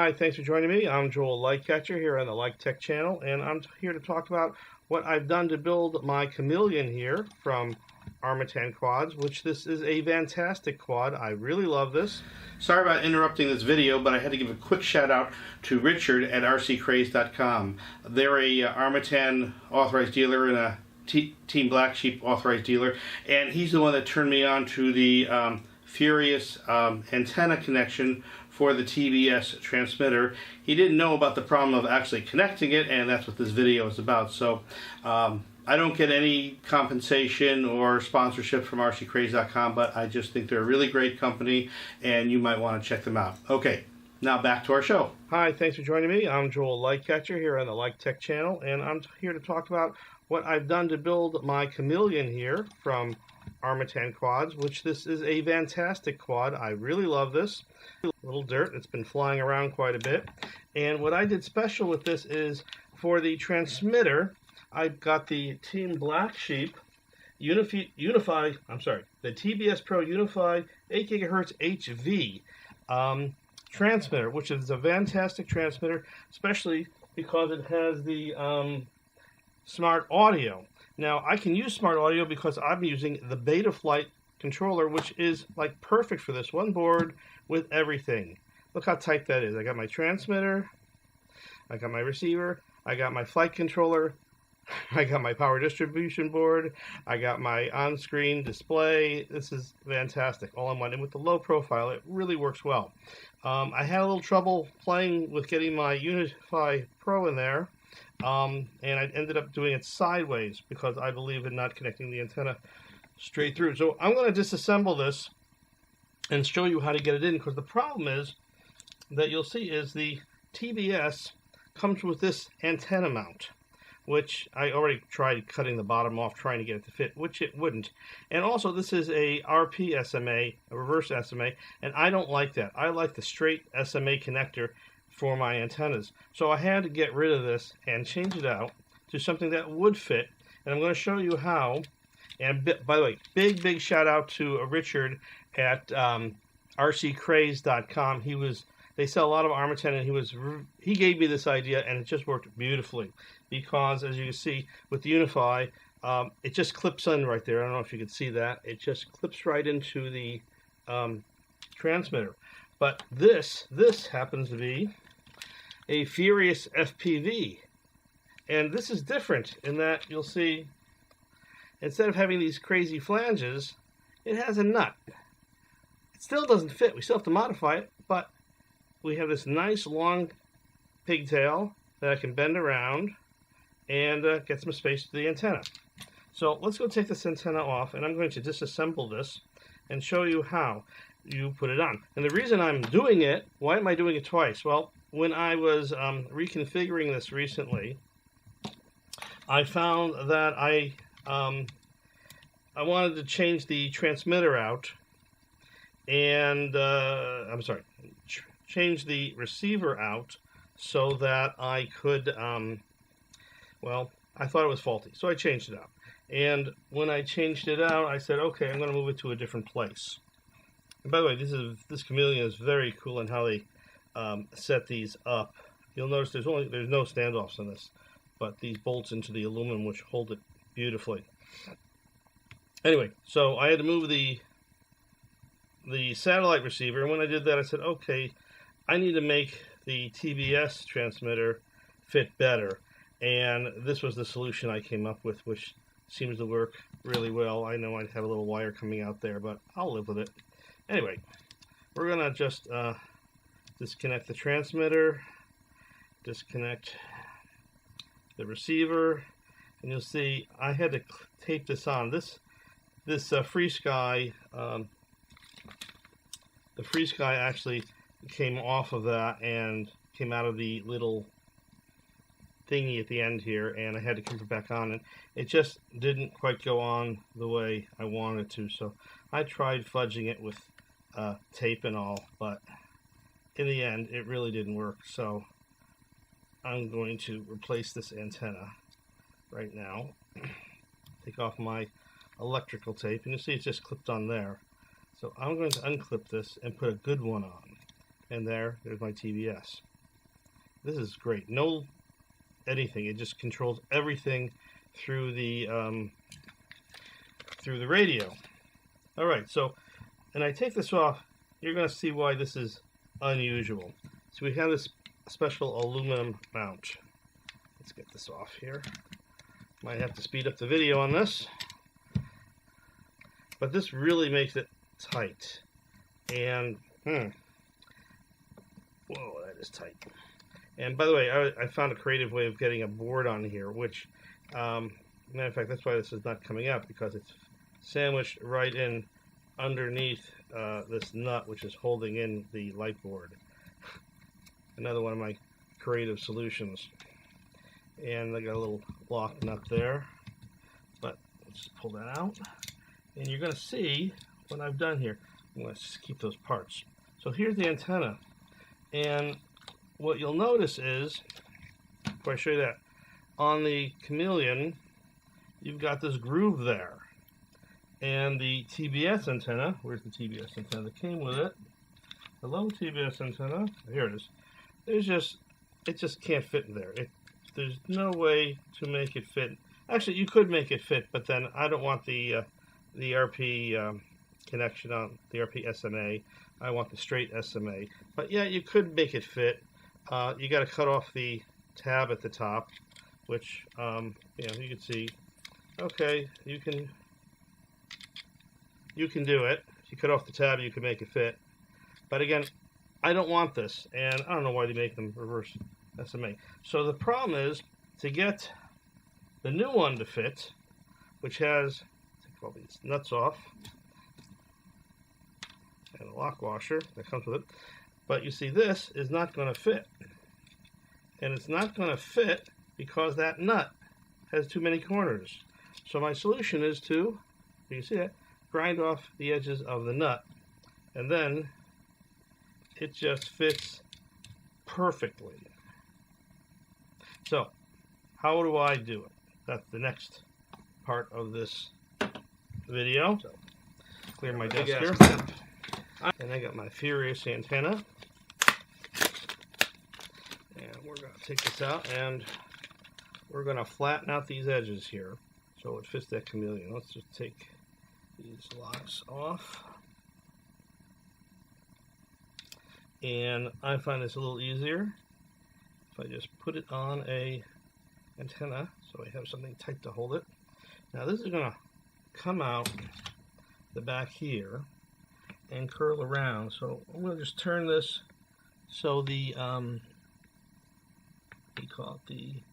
Hi, thanks for joining me. I'm Joel Lightcatcher here on the Like Tech channel, and I'm here to talk about what I've done to build my Chameleon here from Armattan Quads, which this is a fantastic quad. I really love this. Sorry about interrupting this video, but I had to give a quick shout out to Richard at rccraze.com. They're a Armattan authorized dealer and a Team Black Sheep authorized dealer, and he's the one that turned me on to the Furious antenna connection for the TBS transmitter. He didn't know about the problem of actually connecting it, and that's what this video is about. So I don't get any compensation or sponsorship from rccraze.com, but I just think they're a really great company and you might want to check them out. Okay, now back to our show. Hi, thanks for joining me. I'm Joel Lightcatcher here on the Like Tech channel, and I'm here to talk about what I've done to build my Chameleon here from Armattan Quads, which this is a fantastic quad. I really love this. A little dirt, it's been flying around quite a bit. And what I did special with this is for the transmitter, I've got the Team Black Sheep the TBS Pro Unify 8 GHz HV transmitter, which is a fantastic transmitter, especially because it has the smart audio. Now, I can use smart audio because I'm using the Betaflight controller, which is like perfect for this one board with everything. Look how tight that is. I got my transmitter, I got my receiver, I got my flight controller, I got my power distribution board, I got my on-screen display. This is fantastic, all in one. And with the low profile, it really works well. I had a little trouble playing with getting my Unify Pro in there. And I ended up doing it sideways because I believe in not connecting the antenna straight through. So I'm going to disassemble this and show you how to get it in, because the problem is that you'll see is the TBS comes with this antenna mount, which I already tried cutting the bottom off trying to get it to fit, which it wouldn't. And also this is a RP SMA, a reverse SMA, and I don't like that. I like the straight SMA connector for my antennas. So I had to get rid of this and change it out to something that would fit, and I'm going to show you how. And by the way, big shout out to Richard at rccraze.com. They sell a lot of Armattan, and he gave me this idea, and it just worked beautifully, because as you can see with the Unify, it just clips in right there. I don't know if you can see that. It just clips right into the transmitter. But this happens to be a Furious FPV, and this is different in that you'll see instead of having these crazy flanges, it has a nut. It still doesn't fit. We still have to modify it, but we have this nice long pigtail that I can bend around and get some space to the antenna. So let's go take this antenna off, and I'm going to disassemble this and show you how you put it on. And the reason I'm doing it, why am I doing it twice? Well, when I was reconfiguring this recently, I found that I wanted to change the transmitter out, and change the receiver out so that I could, well, I thought it was faulty, so I changed it out. And when I changed it out, I said, okay, I'm going to move it to a different place. And by the way, this Chameleon is very cool in how they set these up. You'll notice there's no standoffs on this, but these bolts into the aluminum which hold it beautifully. Anyway, so I had to move the satellite receiver, and when I did that, I said, okay, I need to make the TBS transmitter fit better. And this was the solution I came up with, which seems to work really well. I know I have a little wire coming out there, but I'll live with it. Anyway, we're going to just disconnect the transmitter, disconnect the receiver, and you'll see I had to tape this on. This Free Sky, the Free Sky actually came off of that and came out of the little thingy at the end here, and I had to keep it back on, and it just didn't quite go on the way I wanted it to. So I tried fudging it with tape and all, but in the end it really didn't work. So I'm going to replace this antenna right now. Take off my electrical tape, and you see it's just clipped on there. So I'm going to unclip this and put a good one on, and there's my TBS. this is great. No anything. It just controls everything through the radio. All right, so, and I take this off, you're going to see why this is unusual. So we have this special aluminum mount. Let's get this off here. Might have to speed up the video on this. But this really makes it tight. And, whoa, that is tight. And by the way, I found a creative way of getting a board on here, which, matter of fact, that's why this is not coming out, because it's sandwiched right in underneath this nut, which is holding in the light board. Another one of my creative solutions. And I got a little lock nut there, but let's just pull that out. And you're going to see what I've done here. I'm going to just keep those parts. So here's the antenna. And what you'll notice is, before I show you that, on the Chameleon, you've got this groove there. And the TBS antenna, where's the TBS antenna that came with it? Hello, TBS antenna. Here it is. It just can't fit in there. There's no way to make it fit. Actually, you could make it fit, but then I don't want the RP connection on the RP SMA. I want the straight SMA. But yeah, you could make it fit. You got to cut off the tab at the top, which you can see. Okay, you can do it. If you cut off the tab, you can make it fit. But again, I don't want this, and I don't know why they make them reverse SMA. So the problem is to get the new one to fit, which has, take all these nuts off, and a lock washer that comes with it. But you see, this is not going to fit. And it's not going to fit because that nut has too many corners. So my solution is to, you see that, grind off the edges of the nut. And then it just fits perfectly. So, how do I do it? That's the next part of this video. So, clear my desk here. And I got my Furious antenna. And we're going to take this out and we're going to flatten out these edges here so it fits that Chameleon. Let's just take these locks off. And I find this a little easier if I just put it on a antenna so I have something tight to hold it. Now this is going to come out the back here and curl around. So I'm going to just turn this so the we call it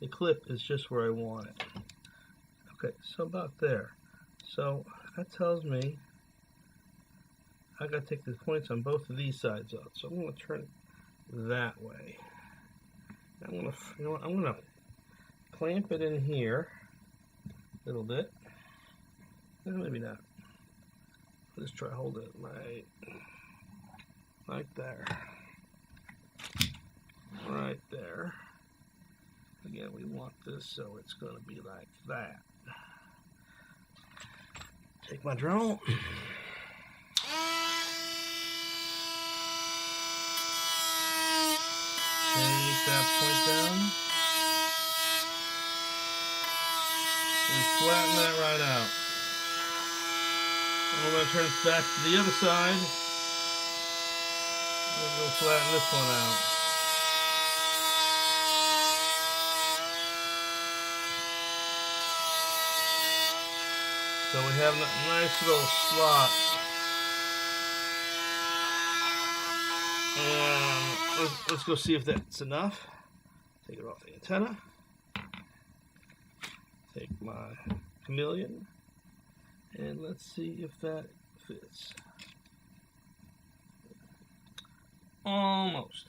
the clip is just where I want it. Okay, so about there. So that tells me I got to take the points on both of these sides out. So I'm going to turn it that way. I'm going to, you know what, I'm going to clamp it in here a little bit. Maybe not. I'll just try to hold it right there. Right there. Again, we want this so it's going to be like that. Take my drone. Take that point down. And flatten that right out. And we're going to turn it back to the other side. We're going to flatten this one out. So we have a nice little slot. And let's go see if that's enough. Take it off the antenna. Take my Chameleon. And let's see if that fits. Almost.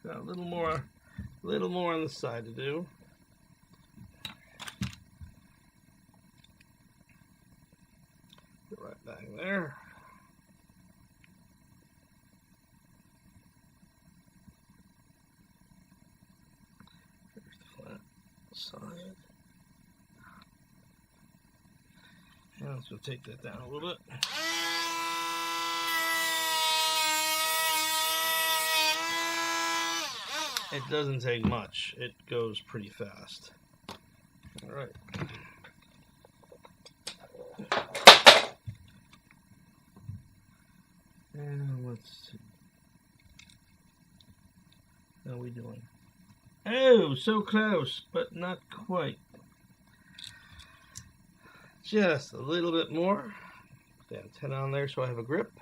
Got a little more on the side to do. Get right back there. Here's the flat side. And let's go take that down a little bit. It doesn't take much. It goes pretty fast. All right. And let's see. How are we doing? Oh, so close, but not quite. Just a little bit more. Put the antenna on there so I have a grip.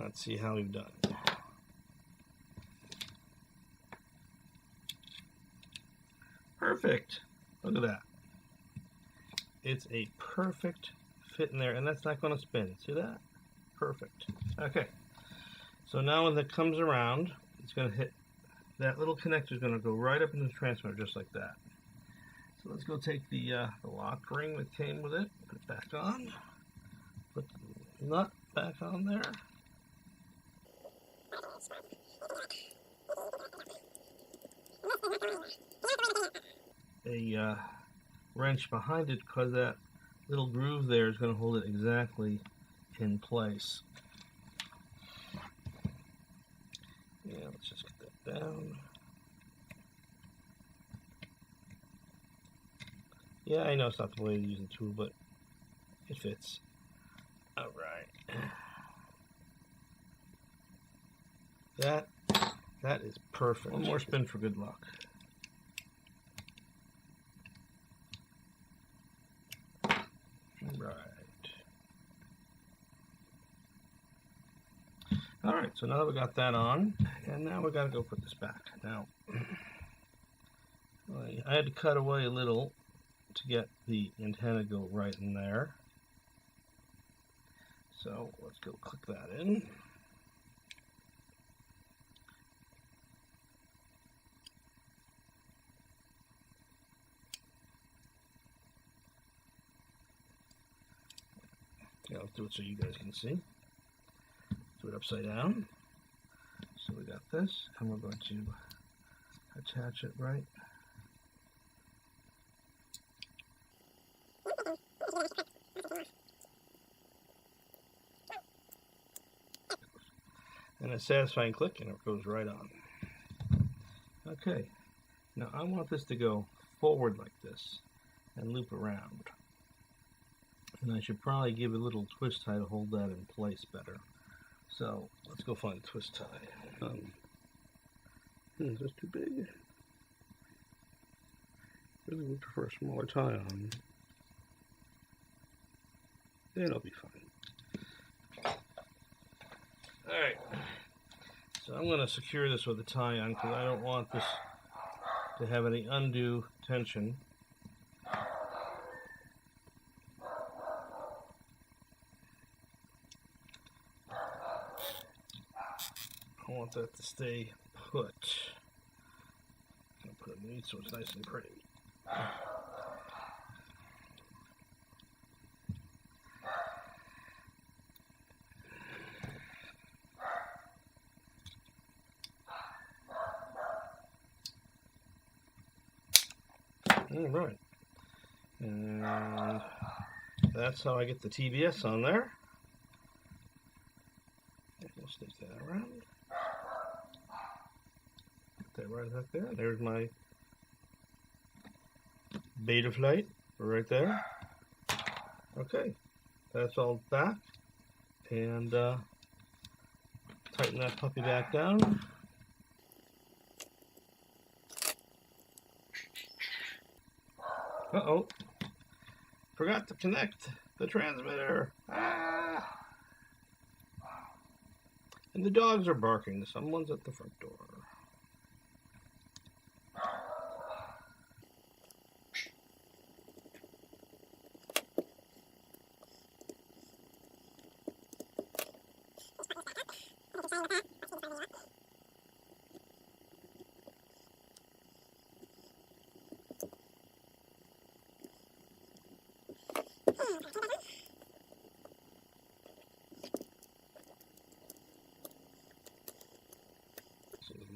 Let's see how we've done. Perfect. Look at that. It's a perfect fit in there, and that's not going to spin. See that? Perfect. Okay. So now when it comes around, it's going to hit, that little connector is going to go right up into the transmitter just like that. So let's go take the lock ring that came with it, put it back on, put the nut back on there. A wrench behind it because that little groove there is going to hold it exactly in place. Yeah, let's just get that down. Yeah, I know it's not the way to use the tool, but it fits. All right. That is perfect. One more spin for good luck. Right. All right, so now that we got that on, and now we got to go put this back. Now, I had to cut away a little to get the antenna to go right in there. So let's go click that in. Yeah, let's do it so you guys can see. Do it upside down. So we got this, and we're going to attach it right. And a satisfying click, and it goes right on. Okay, now I want this to go forward like this and loop around. And I should probably give a little twist tie to hold that in place better. So let's go find a twist tie. Is this too big? Really would prefer a smaller tie on. It'll be fine. Alright. So I'm going to secure this with a tie on because I don't want this to have any undue tension. I want that to stay put. I'm going to put it underneath so it's nice and pretty. All right. And that's how I get the TBS on there. We'll stick that around. Put that right up there. There's my Betaflight right there. Okay, that's all back. And tighten that puppy back down. Uh-oh. Forgot to connect the transmitter. Ah! And the dogs are barking. Someone's at the front door.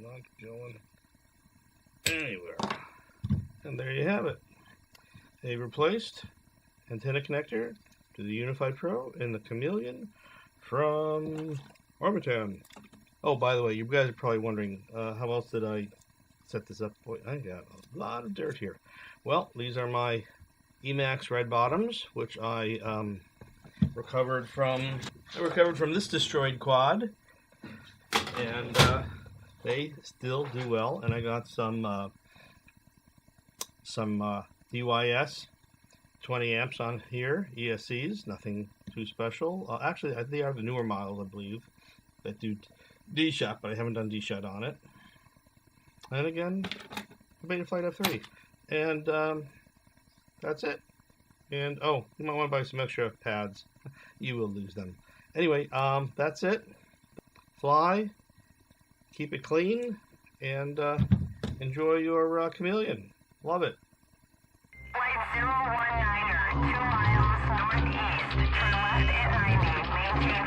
not going anywhere. And there you have it. A replaced antenna connector to the Unify Pro and the Chameleon from Armattan. Oh, by the way, you guys are probably wondering, how else did I set this up? Boy, I got a lot of dirt here. Well, these are my Emax red bottoms, which I recovered from this destroyed quad, and they still do well. And I got some DYS 20 amps on here, ESCs, nothing too special. Actually, they are the newer models, I believe, that do D-shot, but I haven't done D-shot on it. And again, BetaflightF3. And that's it. And, oh, you might want to buy some extra pads. You will lose them. Anyway, that's it. Fly, keep it clean, and enjoy your Chameleon. Love it. Flight 019er, 2 miles northeast, turn left at 90, maintain